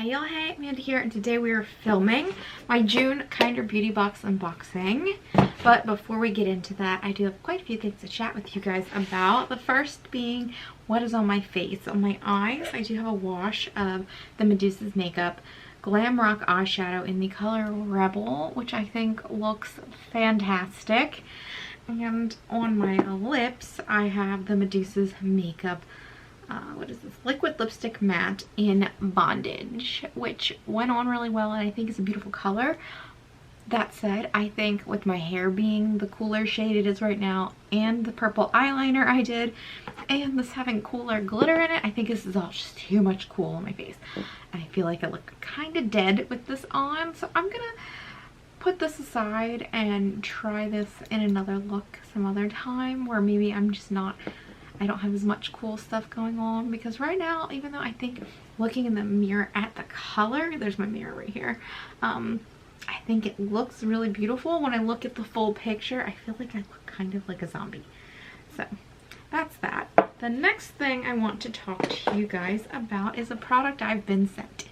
Hey y'all, hey, Amanda here, and today we are filming my June Kinder Beauty Box unboxing. But before we get into that, I do have quite a few things to chat with you guys about. The first being what is on my face. On my eyes, I do have a wash of the Medusa's Makeup Glam Rock eyeshadow in the color Rebel, which I think looks fantastic. And on my lips, I have the Medusa's Makeup what is this, liquid lipstick matte in Bondage, which went on really well and I think is a beautiful color. That said, I think with my hair being the cooler shade it is right now, and the purple eyeliner I did, and this having cooler glitter in it, I think this is all just too much cool on my face. I feel like I look kind of dead with this on, so I'm gonna put this aside and try this in another look some other time, where maybe I don't have as much cool stuff going on, because right now, even though I think looking in the mirror at the color, there's my mirror right here, I think it looks really beautiful. When I look at the full picture, I feel like I look kind of like a zombie. So that's that. The next thing I want to talk to you guys about is a product I've been sent.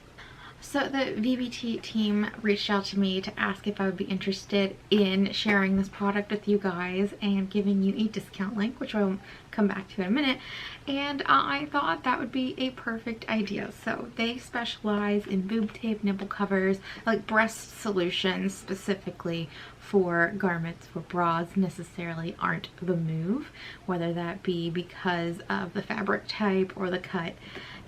So the VBT team reached out to me to ask if I would be interested in sharing this product with you guys and giving you a discount link, which I'll come back to in a minute. And I thought that would be a perfect idea. So they specialize in boob tape, nipple covers, like breast solutions specifically for garments where bras necessarily aren't the move, whether that be because of the fabric type or the cut.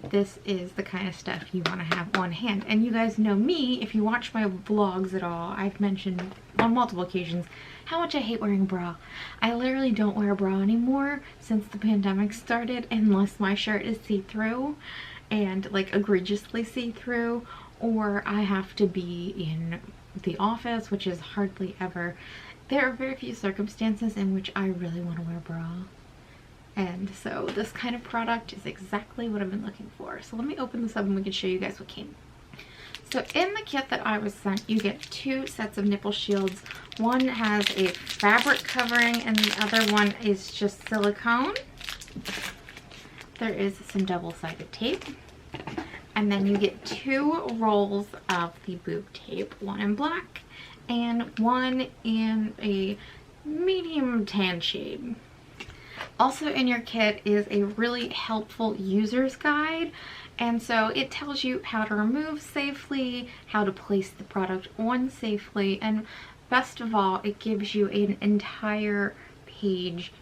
This is the kind of stuff you want to have on hand. And you guys know me, if you watch my vlogs at all, I've mentioned on multiple occasions how much I hate wearing a bra. I literally don't wear a bra anymore since the pandemic started, unless my shirt is see-through and like egregiously see-through, or I have to be in the office, which is hardly ever. There are very few circumstances in which I really want to wear a bra. And so this kind of product is exactly what I've been looking for. So let me open this up and we can show you guys what came. So in the kit that I was sent, you get 2 sets of nipple shields. One has a fabric covering and the other one is just silicone. There is some double-sided tape. And then you get 2 rolls of the boob tape, one in black and one in a medium tan shade. Also in your kit is a really helpful user's guide, and so it tells you how to remove safely, how to place the product on safely, and best of all, it gives you an entire page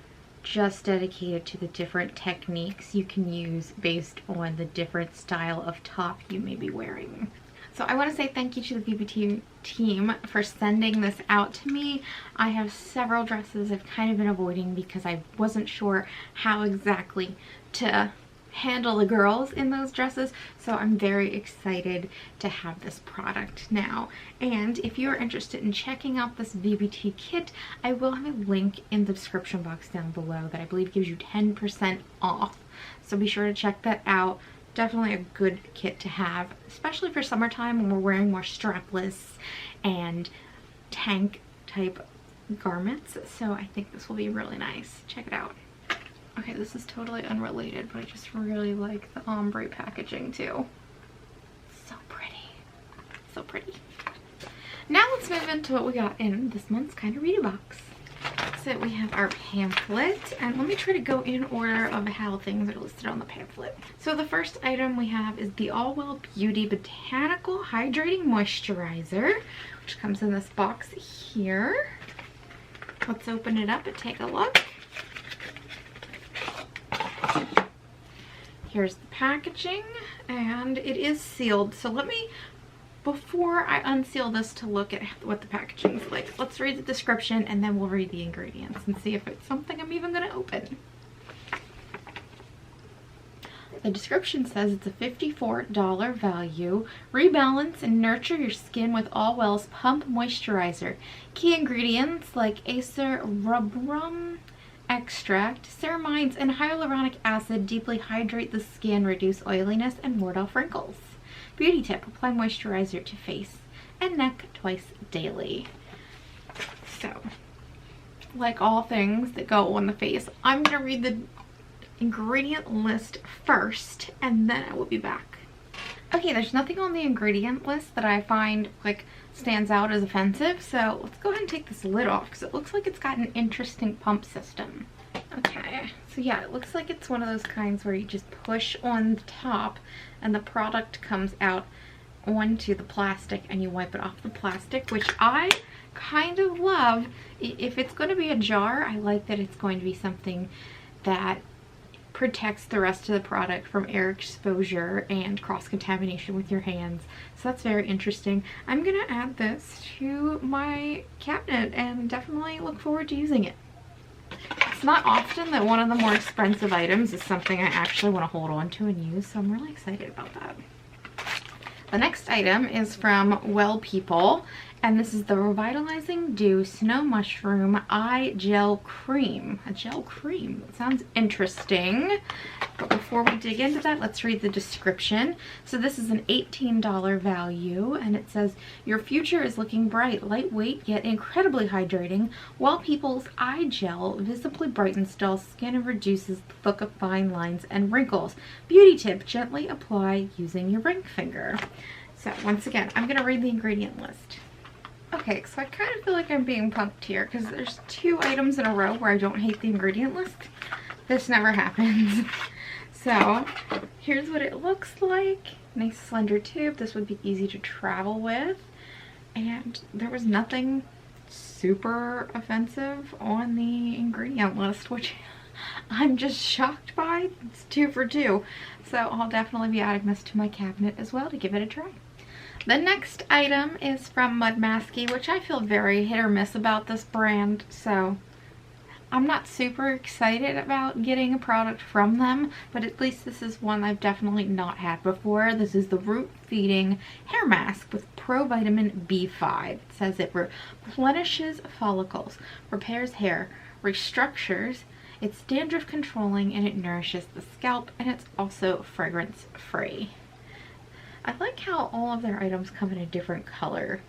just dedicated to the different techniques you can use based on the different style of top you may be wearing. So I want to say thank you to the VBT team for sending this out to me. I have several dresses I've kind of been avoiding because I wasn't sure how exactly to handle the girls in those dresses. So I'm very excited to have this product now. And if you're interested in checking out this VBT kit, I will have a link in the description box down below that I believe gives you 10% off. So be sure to check that out. Definitely a good kit to have, especially for summertime when we're wearing more strapless and tank type garments. So I think this will be really nice. Check it out. Okay, this is totally unrelated, but I just really like the ombre packaging too. So pretty. So pretty. Now let's move into what we got in this month's Kinder Beauty Box. So we have our pamphlet, and let me try to go in order of how things are listed on the pamphlet. So the first item we have is the All Well Beauty Botanical Hydrating Moisturizer, which comes in this box here. Let's open it up and take a look. Here's the packaging, and it is sealed. So let me, before I unseal this to look at what the packaging is like, let's read the description and then we'll read the ingredients and see if it's something I'm even going to open. The description says it's a $54 value. Rebalance and nurture your skin with All Well's Pump Moisturizer. Key ingredients like Acer rubrum extract, ceramides, and hyaluronic acid deeply hydrate the skin, reduce oiliness, and ward off wrinkles. Beauty tip: apply moisturizer to face and neck twice daily. So, like all things that go on the face, I'm going to read the ingredient list first and then I will be back. Okay, there's nothing on the ingredient list that I find like stands out as offensive, so let's go ahead and take this lid off because it looks like it's got an interesting pump system. Okay, so yeah, it looks like it's one of those kinds where you just push on the top and the product comes out onto the plastic and you wipe it off the plastic, which I kind of love. If it's going to be a jar, I like that it's going to be something that protects the rest of the product from air exposure and cross-contamination with your hands. So that's very interesting. I'm gonna add this to my cabinet and definitely look forward to using it. It's not often that one of the more expensive items is something I actually want to hold on to and use, so I'm really excited about that. The next item is from Well People, and this is the Revitalizing Dew Snow Mushroom Eye Gel Cream. A gel cream. That sounds interesting. But before we dig into that, let's read the description. So this is an $18 value, and it says, your future is looking bright, lightweight, yet incredibly hydrating. Well People's Eye Gel visibly brightens dull skin and reduces the look of fine lines and wrinkles. Beauty tip, gently apply using your ring finger. So once again, I'm going to read the ingredient list. Okay, so I kind of feel like I'm being punked here because there's 2 items in a row where I don't hate the ingredient list. This never happens. So here's what it looks like. Nice slender tube. This would be easy to travel with. And there was nothing super offensive on the ingredient list, which I'm just shocked by. It's 2 for 2. So I'll definitely be adding this to my cabinet as well to give it a try. The next item is from Mud Masky, which I feel very hit or miss about this brand, so I'm not super excited about getting a product from them, but at least this is one I've definitely not had before. This is the Root Feeding Hair Mask with Provitamin B5. It says it replenishes follicles, repairs hair, restructures, it's dandruff controlling, and it nourishes the scalp, and it's also fragrance free. I like how all of their items come in a different color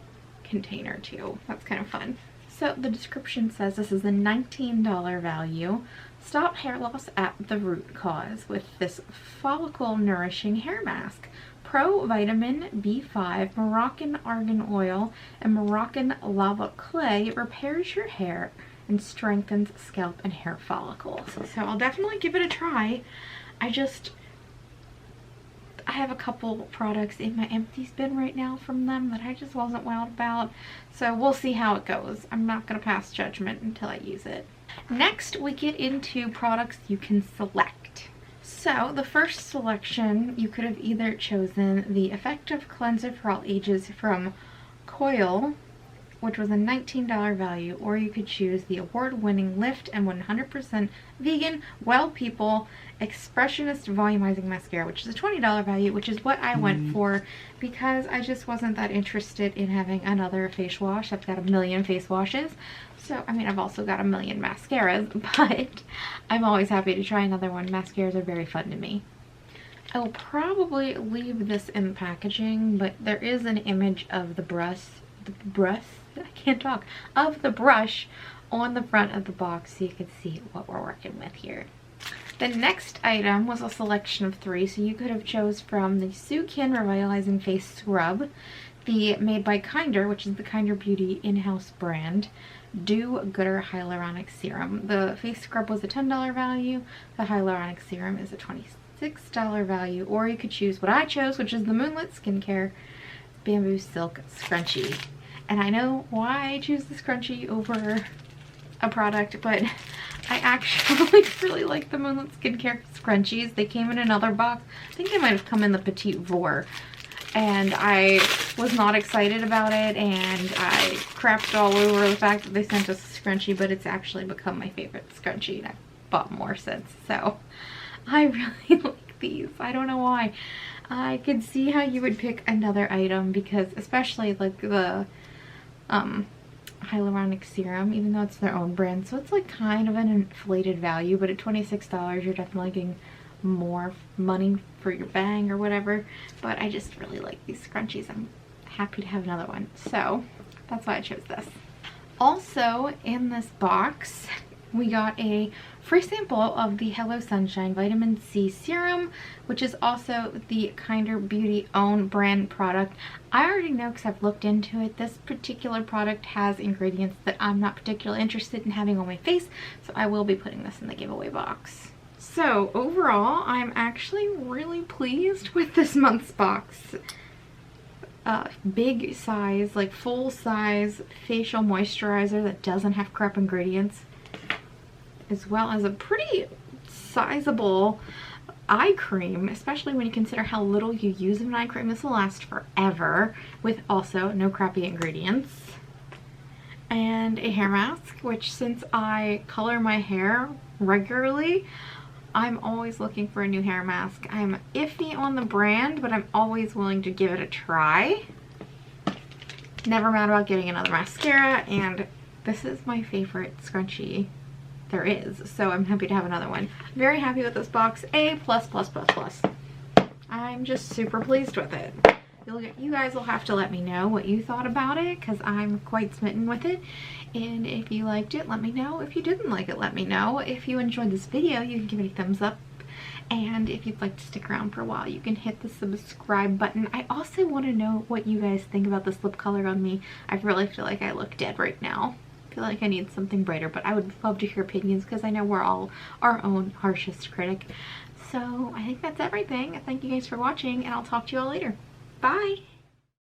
container too. That's kind of fun. So the description says this is a $19 value. Stop hair loss at the root cause with this follicle nourishing hair mask. Pro-vitamin B5, Moroccan argan oil, and Moroccan lava clay repairs your hair and strengthens scalp and hair follicles. So I'll definitely give it a try. I have a couple products in my empties bin right now from them that I just wasn't wowed about. So we'll see how it goes. I'm not going to pass judgment until I use it. Next, we get into products you can select. So the first selection, you could have either chosen the Effective Cleanser for All Ages from Coil, which was a $19 value, or you could choose the award-winning Lift and 100% vegan Well People Expressionist Volumizing Mascara, which is a $20 value, which is what I went for because I just wasn't that interested in having another face wash. I've got a million face washes. So, I mean, I've also got a million mascaras, but I'm always happy to try another one. Mascaras are very fun to me. I'll probably leave this in the packaging, but there is an image of the brush on the front of the box so you can see what we're working with here. The next item was a selection of 3, so you could have chose from the Sukin Revitalizing Face Scrub, the Made by Kinder, which is the Kinder Beauty in-house brand, Do Gooder Hyaluronic Serum. The face scrub was a $10 value, the hyaluronic serum is a $26 value, or you could choose what I chose, which is the Moonlit Skincare Bamboo Silk Scrunchie. And I know why I choose the scrunchie over a product, but I actually really like the Moonlit Skincare scrunchies. They came in another box. I think they might have come in the Petite Vour. And I was not excited about it, and I crapped all over the fact that they sent us a scrunchie, but it's actually become my favorite scrunchie, and I've bought more since. So I really like these. I don't know why. I could see how you would pick another item because especially like the hyaluronic serum, even though it's their own brand, so it's like kind of an inflated value, but at $26 you're definitely getting more money for your bang or whatever. But I just really like these scrunchies. I'm happy to have another one, so that's why I chose this. Also in this box we got a free sample of the Hello Sunshine Vitamin C Serum, which is also the Kinder Beauty own brand product. I already know because I've looked into it. This particular product has ingredients that I'm not particularly interested in having on my face, so I will be putting this in the giveaway box. So overall, I'm actually really pleased with this month's box. Big size, like full size facial moisturizer that doesn't have crap ingredients, as well as a pretty sizable eye cream, especially when you consider how little you use of an eye cream. This will last forever with also no crappy ingredients. And a hair mask, which since I color my hair regularly, I'm always looking for a new hair mask. I'm iffy on the brand, but I'm always willing to give it a try. Never mad about getting another mascara, and this is my favorite scrunchie there is, so I'm happy to have another one. Very happy with this box. A++++. I'm just super pleased with it. You guys will have to let me know what you thought about it, because I'm quite smitten with it. And if you liked it, let me know. If you didn't like it, let me know. If you enjoyed this video, you can give it a thumbs up. And if you'd like to stick around for a while, you can hit the subscribe button. I also want to know what you guys think about this lip color on me. I really feel like I look dead right now. I feel like I need something brighter, but I would love to hear opinions because I know we're all our own harshest critic. So I think that's everything. Thank you guys for watching, and I'll talk to you all later. Bye!